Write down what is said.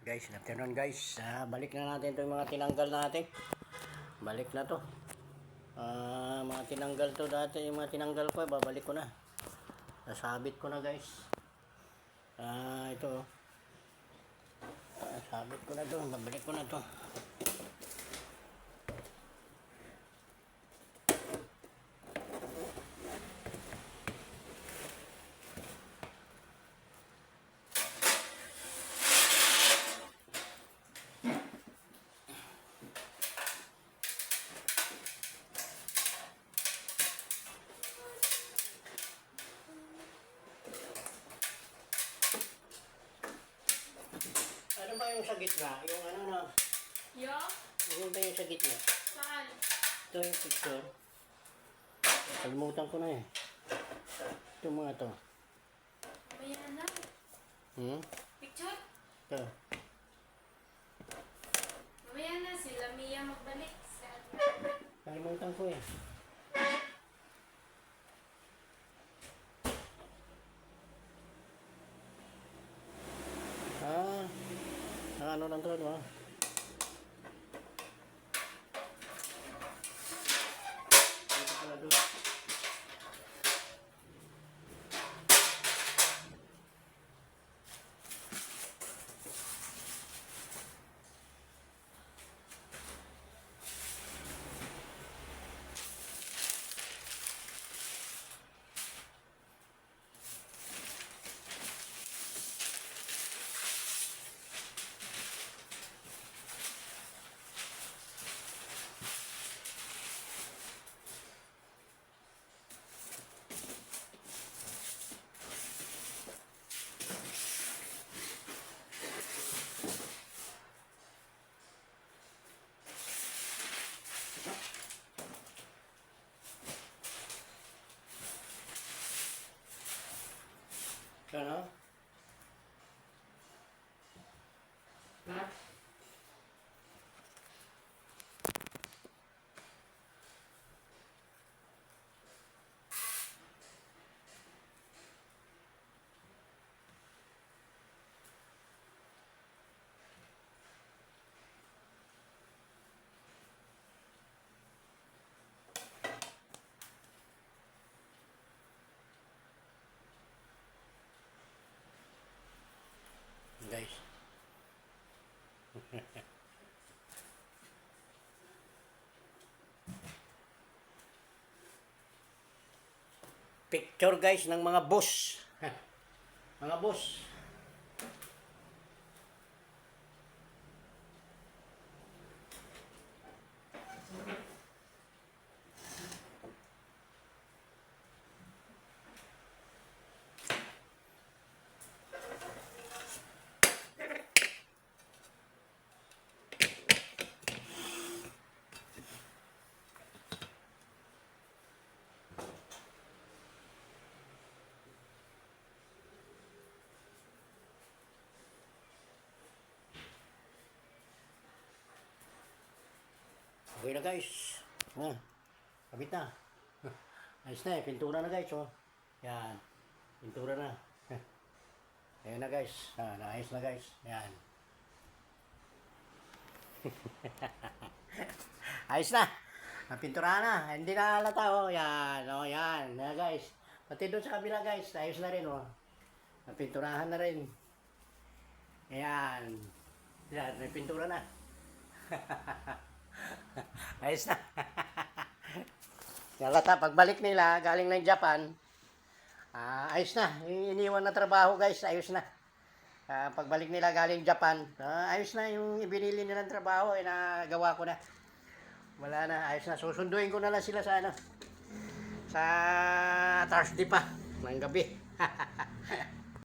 Guys, afternoon guys. Balik na natin itong mga tinanggal natin. Balik na to. Mga tinanggal to dati. Yung mga tinanggal ko, babalik ko na. Nasabit ko na guys. Ito. Sabit ko na to. Babalik ko na to. Ano ba yung sa gitna? Yung ano na? Yung? Ano ba yung sa gitna? Saan? Ito yung picture. Kalimutan ko na eh. Ito mga to. Ayan na. Picture? Ito. Mamaya na sila Mia magbalik. Kalimutan ko eh. Ano lang to, no? Dito pala doon. Ano? Guys. Picture guys ng mga boss. Mga boss. Okay na guys. Kabit na. Ayos na eh. Pintura na guys. Oh. Yan. Pintura na. Ayan na guys. Naayos na guys. Yan. Ayos na. Napinturahan na. Hindi na halata. Oh. Yan. Oh, yan. Yan guys. Pati doon sa kabila guys. Ayos na rin. Oh. Napinturahan na rin. Ayan. Yan. May pintura na. Ayos na. Halata, pagbalik nila, galing ng Japan, ayos na. Iniwan na trabaho guys, ayos na. Pagbalik nila galing Japan, ayos na yung ibinili nilang trabaho, nagawa ko na. Wala na, ayos na. Susunduin ko na lang sila sa Thursday pa, ng gabi.